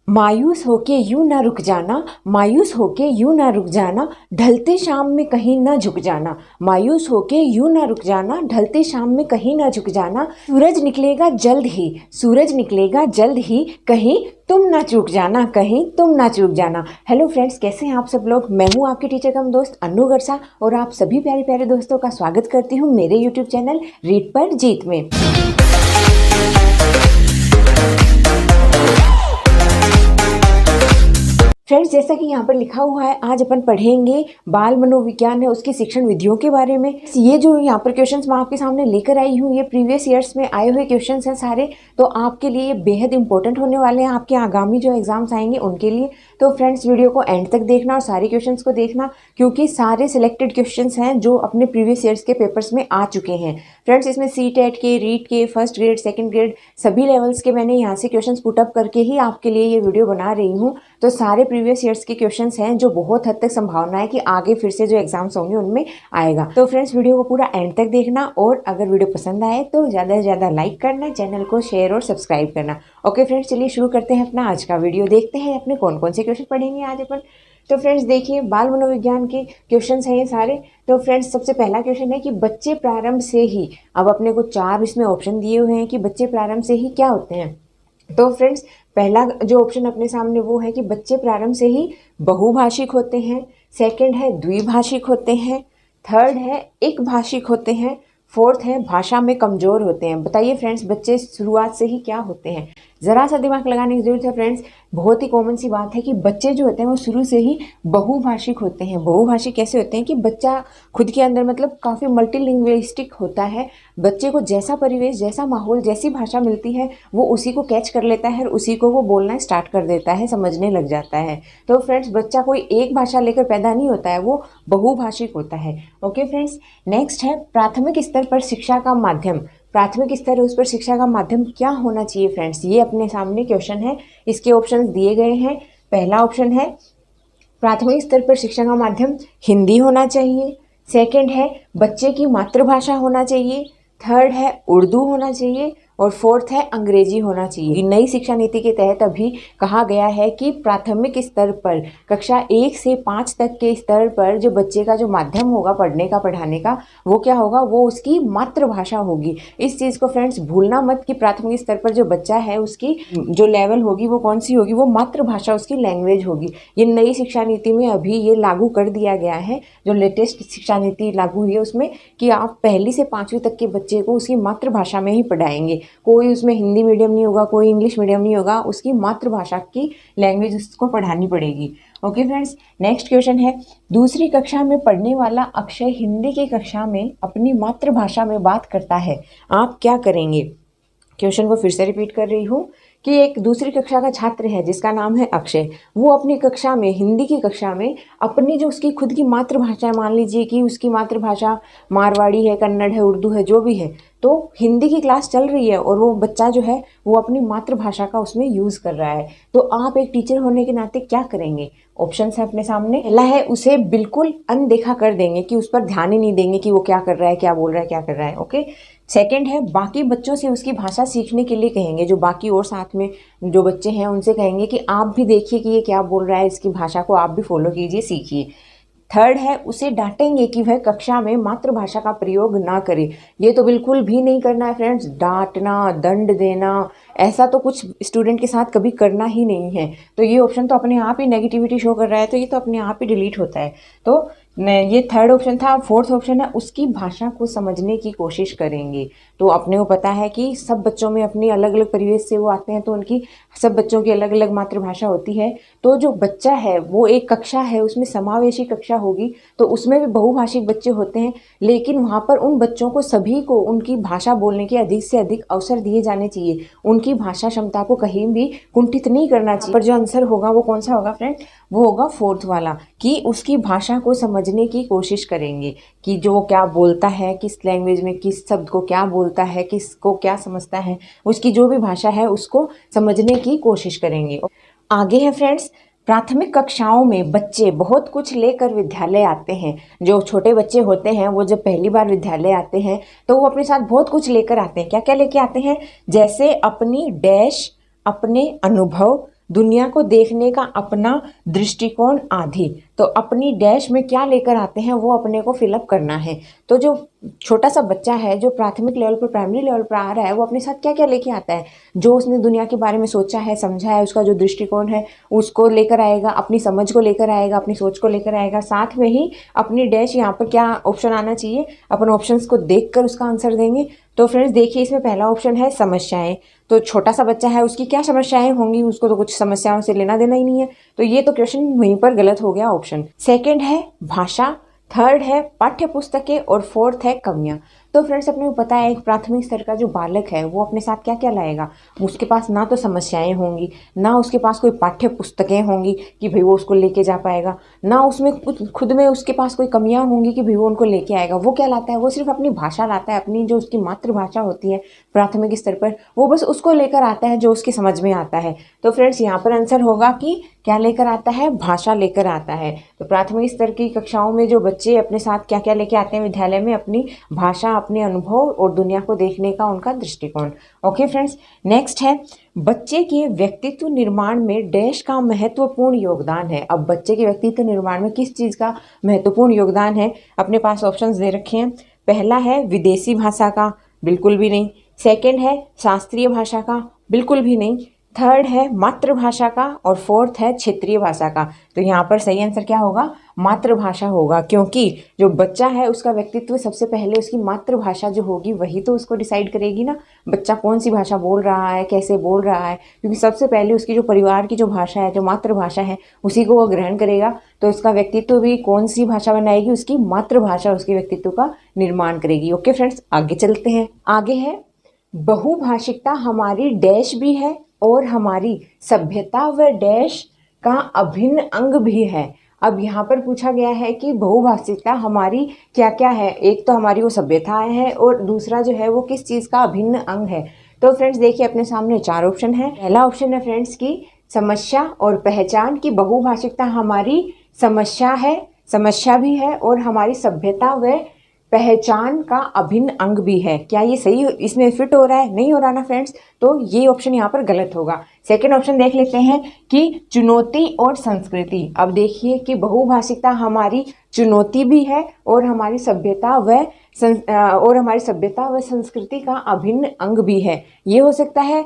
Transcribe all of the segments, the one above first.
मायूस होके यूं ना रुक जाना, मायूस होके यूं ना रुक जाना, ढलते शाम में कहीं ना झुक जाना। मायूस होके यूं ना रुक जाना, ढलते शाम में कहीं ना झुक जाना। सूरज निकलेगा जल्द ही, सूरज निकलेगा जल्द ही, कहीं तुम ना चूक जाना, कहीं तुम ना चूक जाना। हेलो फ्रेंड्स, कैसे हैं आप सब लोग। मैं हूं आपकी टीचर कम दोस्त अन्नू गरसा और आप सभी प्यारे प्यारे दोस्तों का स्वागत करती हूं मेरे यूट्यूब चैनल रीड पर जीत में। फ्रेंड्स, जैसा कि यहाँ पर लिखा हुआ है, आज अपन पढ़ेंगे बाल मनोविज्ञान है उसकी शिक्षण विधियों के बारे में। ये जो यहाँ पर क्वेश्चंस मैं आपके सामने लेकर आई हूँ, ये प्रीवियस ईयर्स में आए हुए क्वेश्चंस हैं सारे, तो आपके लिए ये बेहद इंपॉर्टेंट होने वाले हैं आपके आगामी जो एग्जाम्स आएंगे उनके लिए। तो फ्रेंड्स, वीडियो को एंड तक देखना और सारे क्वेश्चंस को देखना, क्योंकि सारे सिलेक्टेड क्वेश्चंस हैं जो अपने प्रीवियस ईयर्स के पेपर्स में आ चुके हैं। फ्रेंड्स, इसमें CTET के, रीट के, फर्स्ट ग्रेड, सेकंड ग्रेड सभी लेवल्स के मैंने यहाँ से क्वेश्चंस पुटअप करके ही आपके लिए ये वीडियो बना रही हूँ। तो सारे प्रीवियस ईयर्स के क्वेश्चंस हैं जो बहुत हद तक संभावना है कि आगे फिर से जो एग्जाम्स होंगे उनमें आएगा। तो फ्रेंड्स, वीडियो को पूरा एंड तक देखना और अगर वीडियो पसंद आए तो ज़्यादा से ज़्यादा लाइक करना, चैनल को शेयर और सब्सक्राइब करना। ओके फ्रेंड्स, चलिए शुरू करते हैं अपना आज का वीडियो। देखते हैं अपने कौन कौन से क्वेश्चन पढ़ेंगे आज अपन। तो फ्रेंड्स देखिए, बाल मनोविज्ञान के क्वेश्चंस हैं ये सारे। तो फ्रेंड्स, सबसे पहला क्वेश्चन है कि बच्चे प्रारंभ से ही, अब अपने को 4 इसमें ऑप्शन दिए हुए हैं कि बच्चे प्रारंभ से ही क्या होते हैं। तो फ्रेंड्स, पहला जो ऑप्शन अपने सामने वो है कि बच्चे प्रारंभ से ही बहुभाषिक होते हैं। सेकंड है द्विभाषिक होते हैं। थर्ड है एक भाषिक होते हैं। फोर्थ है भाषा में कमजोर होते हैं। बताइए फ्रेंड्स, बच्चे शुरुआत से ही क्या होते हैं। ज़रा सा दिमाग लगाने की जरूरत है फ्रेंड्स। बहुत ही कॉमन सी बात है कि बच्चे जो होते हैं वो शुरू से ही बहुभाषिक होते हैं। बहुभाषिक कैसे होते हैं कि बच्चा खुद के अंदर मतलब काफ़ी मल्टीलिंग्विस्टिक होता है। बच्चे को जैसा परिवेश, जैसा माहौल, जैसी भाषा मिलती है वो उसी को कैच कर लेता है और उसी को वो बोलना स्टार्ट कर देता है, समझने लग जाता है। तो फ्रेंड्स, बच्चा कोई एक भाषा लेकर पैदा नहीं होता है, वो बहुभाषिक होता है। ओके फ्रेंड्स, नेक्स्ट है प्राथमिक स्तर पर शिक्षा का माध्यम। प्राथमिक स्तर है उस पर शिक्षा का माध्यम क्या होना चाहिए फ्रेंड्स, ये अपने सामने क्वेश्चन है। इसके ऑप्शंस दिए गए हैं। पहला ऑप्शन है प्राथमिक स्तर पर शिक्षा का माध्यम हिंदी होना चाहिए। सेकंड है बच्चे की मातृभाषा होना चाहिए। थर्ड है उर्दू होना चाहिए और फोर्थ है अंग्रेजी होना चाहिए। नई शिक्षा नीति के तहत अभी कहा गया है कि प्राथमिक स्तर पर कक्षा 1 से 5 तक के स्तर पर जो बच्चे का जो माध्यम होगा पढ़ने का, पढ़ाने का, वो क्या होगा, वो उसकी मातृभाषा होगी। इस चीज़ को फ्रेंड्स भूलना मत कि प्राथमिक स्तर पर जो बच्चा है उसकी जो लेवल होगी वो कौन सी होगी, वो मातृभाषा उसकी लैंग्वेज होगी। ये नई शिक्षा नीति में अभी ये लागू कर दिया गया है। जो लेटेस्ट शिक्षा नीति लागू हुई है उसमें कि आप 1 से 5वीं तक के बच्चे को उसकी मातृभाषा में ही पढ़ाएंगे। कोई उसमें हिंदी मीडियम नहीं होगा, कोई इंग्लिश मीडियम नहीं होगा, उसकी मातृभाषा की लैंग्वेज उसको पढ़ानी पड़ेगी। ओके फ्रेंड्स, नेक्स्ट क्वेश्चन है दूसरी कक्षा में पढ़ने वाला अक्षय हिंदी की कक्षा में अपनी मातृभाषा में बात करता है, आप क्या करेंगे। क्वेश्चन को फिर से रिपीट कर रही हूँ कि एक दूसरी कक्षा का छात्र है जिसका नाम है अक्षय, वो अपनी कक्षा में, हिंदी की कक्षा में, अपनी जो उसकी खुद की मातृभाषा है, मान लीजिए कि उसकी मातृभाषा मारवाड़ी है, कन्नड़ है, उर्दू है, जो भी है, तो हिंदी की क्लास चल रही है और वो बच्चा जो है वो अपनी मातृभाषा का उसमें यूज़ कर रहा है, तो आप एक टीचर होने के नाते क्या करेंगे। ऑप्शन है अपने सामने। पहला है उसे बिल्कुल अनदेखा कर देंगे कि उस पर ध्यान ही नहीं देंगे कि वो क्या कर रहा है, क्या बोल रहा है, क्या कर रहा है। ओके। सेकंड है बाकी बच्चों से उसकी भाषा सीखने के लिए कहेंगे, जो बाकी और साथ में जो बच्चे हैं उनसे कहेंगे कि आप भी देखिए कि ये क्या बोल रहा है, इसकी भाषा को आप भी फॉलो कीजिए, सीखिए। थर्ड है उसे डांटेंगे कि वह कक्षा में मातृभाषा का प्रयोग ना करे। ये तो बिल्कुल भी नहीं करना है फ्रेंड्स। डांटना, दंड देना, ऐसा तो कुछ स्टूडेंट के साथ कभी करना ही नहीं है। तो ये ऑप्शन तो अपने आप ही नेगेटिविटी शो कर रहा है, तो ये तो अपने आप ही डिलीट होता है। तो ये थर्ड ऑप्शन था। फोर्थ ऑप्शन है उसकी भाषा को समझने की कोशिश करेंगे। तो अपने को पता है कि सब बच्चों में अपनी अलग अलग परिवेश से वो आते हैं, तो उनकी सब बच्चों की अलग अलग मातृभाषा होती है। तो जो बच्चा है वो एक कक्षा है, उसमें समावेशी कक्षा होगी, तो उसमें भी बहुभाषिक बच्चे होते हैं, लेकिन वहाँ पर उन बच्चों को सभी को उनकी भाषा बोलने के अधिक से अधिक अवसर दिए जाने चाहिए। उनकी भाषा क्षमता को कहीं भी कुंठित नहीं करना चाहिए। पर जो आंसर होगा वो कौन सा होगा फ्रेंड, वो होगा फोर्थ वाला, कि उसकी भाषा को समझने की कोशिश करेंगे कि जो क्या बोलता है, किस लैंग्वेज में किस शब्द को क्या बोलता है, किसको क्या समझता है, उसकी जो भी भाषा है उसको समझने की कोशिश करेंगे। आगे है फ्रेंड्स, प्राथमिक कक्षाओं में बच्चे बहुत कुछ लेकर विद्यालय आते हैं। जो छोटे बच्चे होते हैं वो जब पहली बार विद्यालय आते हैं तो वो अपने साथ बहुत कुछ लेकर आते हैं। क्या क्या लेके आते हैं, जैसे अपनी डैश, अपने अनुभव, दुनिया को देखने का अपना दृष्टिकोण आदि। तो अपनी डैश में क्या लेकर आते हैं वो अपने को फिलअप करना है। तो जो छोटा सा बच्चा है जो प्राथमिक लेवल पर प्राइमरी लेवल पर आ रहा है वो अपने साथ क्या क्या लेके आता है, जो उसने दुनिया के बारे में सोचा है समझा है, उसका जो दृष्टिकोण है उसको लेकर आएगा, अपनी समझ को लेकर आएगा, अपनी सोच को लेकर आएगा। साथ में ही अपनी डैश यहाँ पर क्या ऑप्शन आना चाहिए, अपन ऑप्शंस को देखकर उसका आंसर देंगे। तो फ्रेंड्स देखिए इसमें पहला ऑप्शन है समस्याएं। तो छोटा सा बच्चा है उसकी क्या समस्याएं होंगी, उसको तो कुछ समस्याओं से लेना देना ही नहीं है, तो ये तो क्वेश्चन वहीं पर गलत हो गया ऑप्शन। सेकंड है भाषा, थर्ड है पाठ्य पुस्तकें और फोर्थ है कवियाँ। तो फ्रेंड्स अपने को पता है एक प्राथमिक स्तर का जो बालक है वो अपने साथ क्या क्या लाएगा, उसके पास ना तो समस्याएं होंगी, ना उसके पास कोई पाठ्य पुस्तकें होंगी कि भाई वो उसको लेके जा पाएगा, ना उसमें कुछ खुद में उसके पास कोई कमियां होंगी कि भाई वो उनको लेके आएगा। वो क्या लाता है, वो सिर्फ अपनी भाषा लाता है, अपनी जो उसकी मातृभाषा होती है प्राथमिक स्तर पर, वो बस उसको लेकर आता है जो उसकी समझ में आता है। तो फ्रेंड्स यहाँ पर आंसर होगा कि क्या लेकर आता है, भाषा लेकर आता है। तो प्राथमिक स्तर की कक्षाओं में जो बच्चे अपने साथ क्या क्या लेके आते हैं विद्यालय में, अपनी भाषा, अपने अनुभव और दुनिया को देखने का उनका दृष्टिकोण। ओके फ्रेंड्स, नेक्स्ट है बच्चे के व्यक्तित्व निर्माण में डैश का महत्वपूर्ण योगदान है। अब बच्चे के व्यक्तित्व निर्माण में किस चीज़ का महत्वपूर्ण योगदान है, अपने पास ऑप्शंस दे रखे हैं। पहला है विदेशी भाषा का, बिल्कुल भी नहीं। सेकंड है शास्त्रीय भाषा का, बिल्कुल भी नहीं। थर्ड है मातृभाषा का और फोर्थ है क्षेत्रीय भाषा का। तो यहाँ पर सही आंसर क्या होगा, मातृभाषा होगा, क्योंकि जो बच्चा है उसका व्यक्तित्व सबसे पहले उसकी मातृभाषा जो होगी वही तो उसको डिसाइड करेगी ना, बच्चा कौन सी भाषा बोल रहा है, कैसे बोल रहा है, क्योंकि सबसे पहले उसकी जो परिवार की जो भाषा है, जो मातृभाषा है, उसी को वो ग्रहण करेगा। तो उसका व्यक्तित्व भी कौन सी भाषा बनाएगी, उसकी मातृभाषा उसके व्यक्तित्व का निर्माण करेगी। ओके फ्रेंड्स, आगे चलते हैं। आगे है बहुभाषिकता हमारी डैश भी है और हमारी सभ्यता व डैश का अभिन्न अंग भी है। अब यहाँ पर पूछा गया है कि बहुभाषिकता हमारी क्या क्या है, एक तो हमारी वो सभ्यता है और दूसरा जो है वो किस चीज़ का अभिन्न अंग है। तो फ्रेंड्स देखिए अपने सामने चार ऑप्शन है। पहला ऑप्शन है फ्रेंड्स की समस्या और पहचान की बहुभाषिकता हमारी समस्या है, समस्या भी है और हमारी सभ्यता व पहचान का अभिन्न अंग भी है। क्या ये सही इसमें फिट हो रहा है, नहीं हो रहा ना फ्रेंड्स, तो ये ऑप्शन यहाँ पर गलत होगा। सेकंड ऑप्शन देख लेते हैं कि चुनौती और संस्कृति। अब देखिए कि बहुभाषिकता हमारी चुनौती भी है और हमारी सभ्यता व संस्कृति का अभिन्न अंग भी है। ये हो सकता है,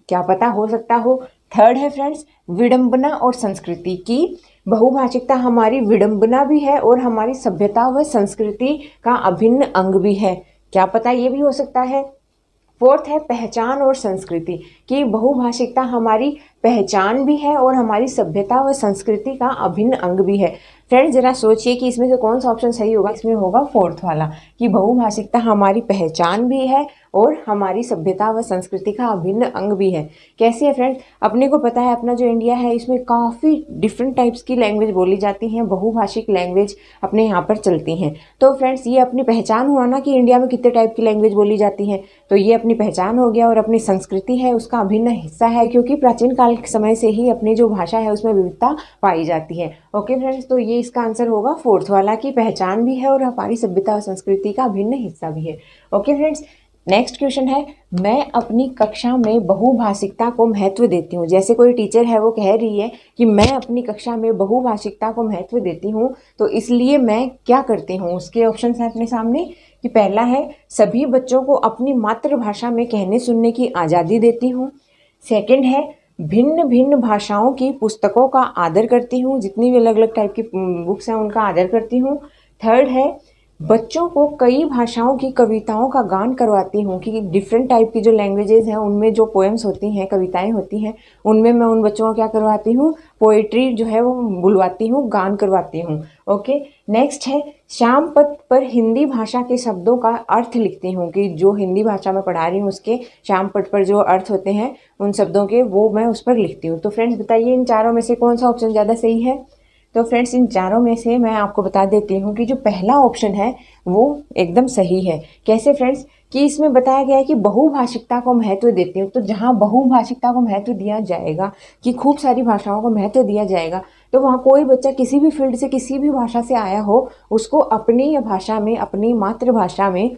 क्या पता हो सकता हो। थर्ड है फ्रेंड्स विडंबना और संस्कृति की बहुभाषिकता हमारी विडंबना भी है और हमारी सभ्यता व संस्कृति का अभिन्न अंग भी है, क्या पता ये भी हो सकता है। फोर्थ है पहचान और संस्कृति की बहुभाषिकता हमारी पहचान भी है और हमारी सभ्यता व संस्कृति का अभिन्न अंग भी है। फ्रेंड्स जरा सोचिए कि इसमें से कौन सा ऑप्शन सही होगा। इसमें होगा फोर्थ वाला कि बहुभाषिकता हमारी पहचान भी है और हमारी सभ्यता व संस्कृति का अभिन्न अंग भी है। कैसे है फ्रेंड्स, अपने को पता है अपना जो इंडिया है इसमें काफ़ी डिफरेंट टाइप्स की लैंग्वेज बोली जाती हैं, बहुभाषिक लैंग्वेज अपने यहाँ पर चलती हैं। तो फ्रेंड्स ये अपनी पहचान हुआ ना कि इंडिया में कितने टाइप की लैंग्वेज बोली जाती हैं, तो ये अपनी पहचान हो गया और अपनी संस्कृति है उसका अभिन्न हिस्सा है, क्योंकि प्राचीन काल के समय से ही अपनी जो भाषा है उसमें विविधता पाई जाती है। ओके फ्रेंड्स, तो ये इसका आंसर होगा फोर्थ वाला की पहचान भी है और हमारी सभ्यता और संस्कृति का अभिन्न हिस्सा भी है। ओके फ्रेंड्स, नेक्स्ट क्वेश्चन है मैं अपनी कक्षा में बहुभाषिकता को महत्व देती हूँ। जैसे कोई टीचर है वो कह रही है कि मैं अपनी कक्षा में बहुभाषिकता को महत्व देती हूँ, तो इसलिए मैं क्या करती हूँ। उसके ऑप्शन है अपने सामने कि पहला है सभी बच्चों को अपनी मातृभाषा में कहने सुनने की आज़ादी देती हूँ। सेकंड है भिन्न भिन्न भाषाओं की पुस्तकों का आदर करती हूँ, जितनी भी अलग अलग टाइप की बुक्स हैं उनका आदर करती हूँ। थर्ड है बच्चों को कई भाषाओं की कविताओं का गान करवाती हूँ, कि डिफरेंट टाइप की जो लैंग्वेजेस हैं उनमें जो पोएम्स होती हैं, कविताएं होती हैं, उनमें मैं उन बच्चों को क्या करवाती हूँ, पोएट्री जो है वो बुलवाती हूँ, गान करवाती हूँ। ओके, नेक्स्ट है श्याम पथ पर हिंदी भाषा के शब्दों का अर्थ लिखती हूँ, कि जो हिंदी भाषा में पढ़ा रही हूँ उसके श्याम पथ पर जो अर्थ होते हैं उन शब्दों के वो मैं उस पर लिखती हूँ। तो फ्रेंड्स बताइए इन चारों में से कौन सा ऑप्शन ज़्यादा सही है। तो फ्रेंड्स इन चारों में से मैं आपको बता देती हूँ कि जो पहला ऑप्शन है वो एकदम सही है। कैसे फ्रेंड्स, कि इसमें बताया गया है कि बहुभाषिकता को महत्व देती हूँ। तो जहाँ बहुभाषिकता को महत्व दिया जाएगा, कि खूब सारी भाषाओं को महत्व दिया जाएगा, तो वहाँ कोई बच्चा किसी भी फील्ड से किसी भी भाषा से आया हो उसको अपनी भाषा में, अपनी मातृभाषा में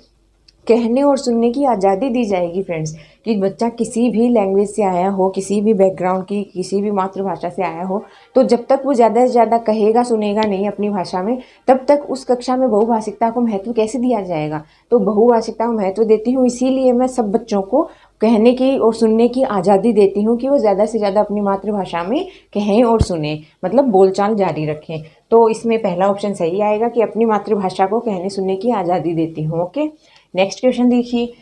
कहने और सुनने की आज़ादी दी जाएगी फ्रेंड्स, कि बच्चा किसी भी लैंग्वेज से आया हो, किसी भी बैकग्राउंड की, किसी भी मातृभाषा से आया हो, तो जब तक वो ज़्यादा से ज़्यादा कहेगा सुनेगा नहीं अपनी भाषा में, तब तक उस कक्षा में बहुभाषिकता को महत्व कैसे दिया जाएगा। तो बहुभाषिकता को महत्व देती हूँ, इसीलिए मैं सब बच्चों को कहने की और सुनने की आज़ादी देती हूँ कि वो ज़्यादा से ज़्यादा अपनी मातृभाषा में कहें और सुने, मतलब बोलचाल जारी रखें। तो इसमें पहला ऑप्शन सही आएगा कि अपनी मातृभाषा को कहने सुनने की आज़ादी देती हूँ। ओके, नेक्स्ट क्वेश्चन देखिए।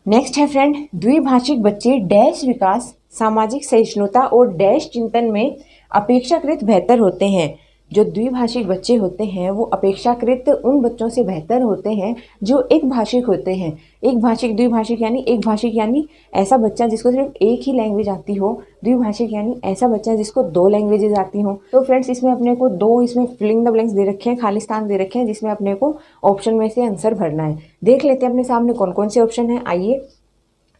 नेक्स्ट है फ्रेंड, द्विभाषिक बच्चे डैश विकास, सामाजिक सहिष्णुता और डैश चिंतन में अपेक्षाकृत बेहतर होते हैं। जो द्विभाषिक बच्चे होते हैं वो अपेक्षाकृत उन बच्चों से बेहतर होते हैं जो एक भाषिक होते हैं। एक भाषिक, द्विभाषिक यानी एक भाषिक यानी ऐसा बच्चा जिसको सिर्फ एक ही लैंग्वेज आती हो, द्विभाषिक यानी ऐसा बच्चा जिसको 2 लैंग्वेजेस आती हो। तो फ्रेंड्स इसमें अपने को 2 इसमें फिलिंग द ब्लैंक्स दे रखे हैं, खाली स्थान दे रखे हैं, जिसमें अपने को ऑप्शन में से आंसर भरना है। देख लेते हैं अपने सामने कौन कौन से ऑप्शन है। आइए,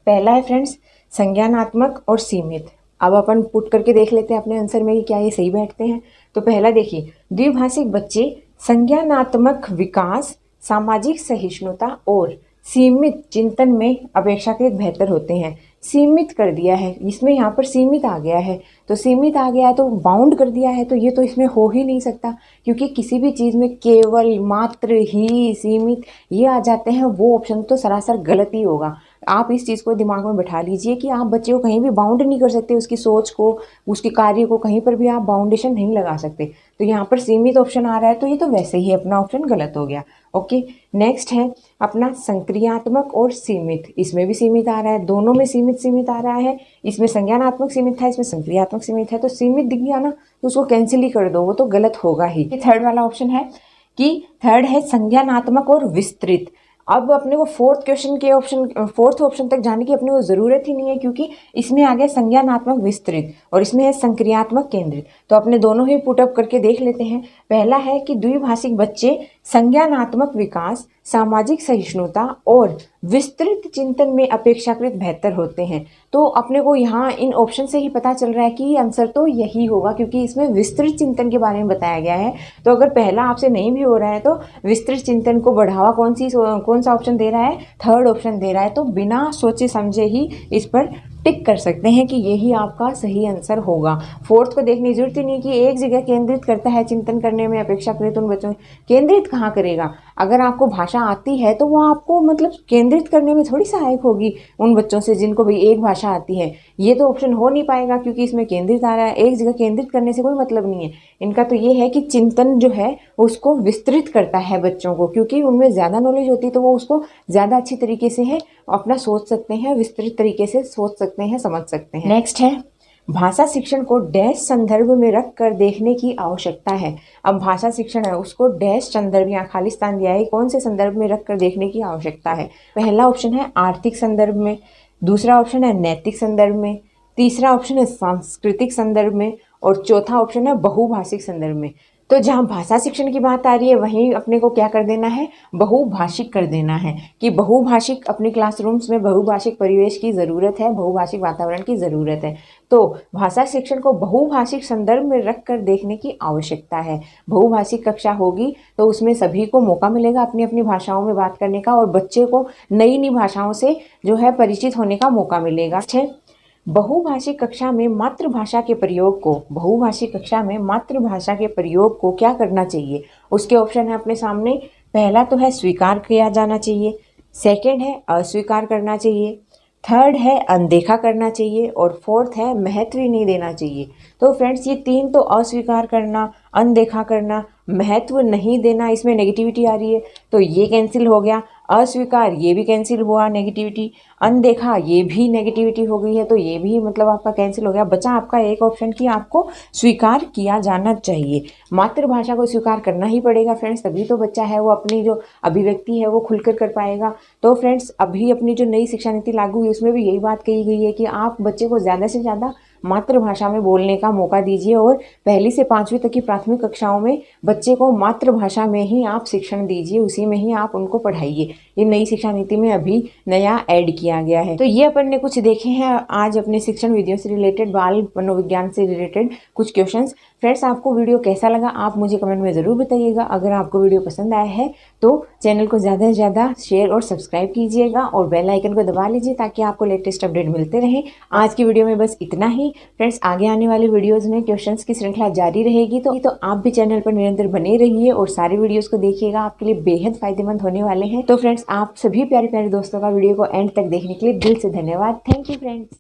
पहला है फ्रेंड्स संज्ञानात्मक और सीमित। अब अपन पुट करके देख लेते हैं अपने आंसर में कि क्या ये सही बैठते हैं। तो पहला देखिए, द्विभाषिक बच्चे संज्ञानात्मक विकास, सामाजिक सहिष्णुता और सीमित चिंतन में अपेक्षाकृत बेहतर होते हैं। सीमित कर दिया है इसमें, यहाँ पर सीमित आ गया है, तो सीमित आ गया है तो बाउंड कर दिया है, तो ये तो इसमें हो ही नहीं सकता, क्योंकि किसी भी चीज़ में केवल, मात्र, ही, सीमित ये आ जाते हैं, वो ऑप्शन तो सरासर गलत ही होगा। आप इस चीज़ को दिमाग में बैठा लीजिए कि आप बच्चे को कहीं भी बाउंड नहीं कर सकते, उसकी सोच को, उसके कार्य को कहीं पर भी आप बाउंडेशन नहीं लगा सकते। तो यहाँ पर सीमित ऑप्शन आ रहा है, तो ये तो वैसे ही अपना ऑप्शन गलत हो गया। ओके, नेक्स्ट है अपना संक्रियात्मक और सीमित। इसमें भी सीमित आ रहा है, दोनों में सीमित आ रहा है। इसमें संज्ञानात्मक सीमित था, इसमें संक्रियात्मक सीमित है, तो सीमित दिख गया ना, तो उसको कैंसिल ही कर दो, वो तो गलत होगा ही। थर्ड वाला ऑप्शन है कि थर्ड है संज्ञानात्मक और विस्तृत। अब अपने को फोर्थ ऑप्शन तक जाने की अपने को ज़रूरत ही नहीं है, क्योंकि इसमें आ गया संज्ञानात्मक विस्तृत और इसमें है संक्रियात्मक केंद्रित। तो अपने दोनों ही पुटअप करके देख लेते हैं। पहला है कि द्विभाषिक बच्चे संज्ञानात्मक विकास, सामाजिक सहिष्णुता और विस्तृत चिंतन में अपेक्षाकृत बेहतर होते हैं। तो अपने को यहाँ इन ऑप्शन से ही पता चल रहा है कि आंसर तो यही होगा, क्योंकि इसमें विस्तृत चिंतन के बारे में बताया गया है। तो अगर पहला आपसे नहीं भी हो रहा है तो विस्तृत चिंतन को बढ़ावा कौन सा ऑप्शन दे रहा है, थर्ड ऑप्शन दे रहा है। तो बिना सोचे समझे ही इस पर टिक कर सकते हैं कि यही आपका सही आंसर होगा। फोर्थ को देखने की जरूरत ही नहीं कि एक जगह केंद्रित करता है चिंतन करने में अपेक्षाकृत उन बच्चों, केंद्रित कहाँ करेगा। अगर आपको भाषा आती है तो वो आपको मतलब केंद्रित करने में थोड़ी सहायक होगी उन बच्चों से जिनको भी एक भाषा आती है। ये तो ऑप्शन हो नहीं पाएगा, क्योंकि इसमें केंद्रित आ रहा है, एक जगह केंद्रित करने से कोई मतलब नहीं है इनका। तो ये है कि चिंतन जो है उसको विस्तृत करता है बच्चों को, क्योंकि उनमें ज़्यादा नॉलेज होती है तो वो उसको ज़्यादा अच्छी तरीके से है अपना सोच सकते हैं, विस्तृत तरीके से सोच सकते हैं, समझ सकते हैं। नेक्स्ट है भाषा शिक्षण को डैश संदर्भ में रख कर देखने की आवश्यकता है। अब भाषा शिक्षण है उसको डैश संदर्भ, यहाँ खाली स्थान दिया है, कौन से संदर्भ में रख कर देखने की आवश्यकता है। पहला ऑप्शन है आर्थिक संदर्भ में, दूसरा ऑप्शन है नैतिक संदर्भ में, तीसरा ऑप्शन है सांस्कृतिक संदर्भ में और चौथा ऑप्शन है बहुभाषिक संदर्भ में। तो जहाँ भाषा शिक्षण की बात आ रही है वहीं अपने को क्या कर देना है, बहुभाषिक कर देना है, कि बहुभाषिक अपने क्लासरूम्स में बहुभाषिक परिवेश की ज़रूरत है, बहुभाषिक वातावरण की ज़रूरत है। तो भाषा शिक्षण को बहुभाषिक संदर्भ में रख कर देखने की आवश्यकता है। बहुभाषिक कक्षा होगी तो उसमें सभी को मौका मिलेगा अपनी अपनी भाषाओं में बात करने का और बच्चे को नई नई भाषाओं से जो है परिचित होने का मौका मिलेगा। बहुभाषिक कक्षा में मातृभाषा के प्रयोग को, बहुभाषिक कक्षा में मातृभाषा के प्रयोग को क्या करना चाहिए, उसके ऑप्शन है अपने सामने। पहला तो है स्वीकार किया जाना चाहिए, सेकंड है अस्वीकार करना चाहिए, थर्ड है अनदेखा करना चाहिए और फोर्थ है महत्व ही नहीं देना चाहिए। तो फ्रेंड्स ये तीन तो अस्वीकार करना, अनदेखा करना, महत्व नहीं देना, इसमें नेगेटिविटी आ रही है तो ये कैंसिल हो गया। अस्वीकार ये भी कैंसिल हुआ, नेगेटिविटी। अनदेखा ये भी नेगेटिविटी हो गई है तो ये भी मतलब आपका कैंसिल हो गया। बचा आपका एक ऑप्शन कि आपको स्वीकार किया जाना चाहिए। मातृभाषा को स्वीकार करना ही पड़ेगा फ्रेंड्स, तभी तो बच्चा है वो अपनी जो अभिव्यक्ति है वो खुलकर कर पाएगा। तो फ्रेंड्स अभी अपनी जो नई शिक्षा नीति लागू हुई उसमें भी यही बात कही गई है कि आप बच्चे को ज़्यादा से ज़्यादा मातृभाषा में बोलने का मौका दीजिए और पहली से 5वीं तक की प्राथमिक कक्षाओं में बच्चे को मातृभाषा में ही आप शिक्षण दीजिए, उसी में ही आप उनको पढ़ाइए। ये नई शिक्षा नीति में अभी नया ऐड किया गया है। तो ये अपन ने कुछ देखे हैं आज अपने शिक्षण विधियों से रिलेटेड, बाल मनोविज्ञान से रिलेटेड कुछ क्वेश्चंस। फ्रेंड्स, आपको वीडियो कैसा लगा आप मुझे कमेंट में ज़रूर बताइएगा। अगर आपको वीडियो पसंद आया है तो चैनल को ज़्यादा से ज़्यादा शेयर और सब्सक्राइब कीजिएगा और बेल आइकन को दबा लीजिए ताकि आपको लेटेस्ट अपडेट मिलते रहे। आज की वीडियो में बस इतना ही। फ्रेंड्स, आगे आने वाले वीडियोज़ में क्वेश्चंस की श्रृंखला जारी रहेगी, तो आप भी चैनल पर निरंतर बने रहिए और सारे वीडियोज़ को देखिएगा, आपके लिए बेहद फायदेमंद होने वाले हैं। तो फ्रेंड्स, आप सभी प्यारे प्यारे दोस्तों का वीडियो को एंड तक देखने के लिए दिल से धन्यवाद। Thank you friends.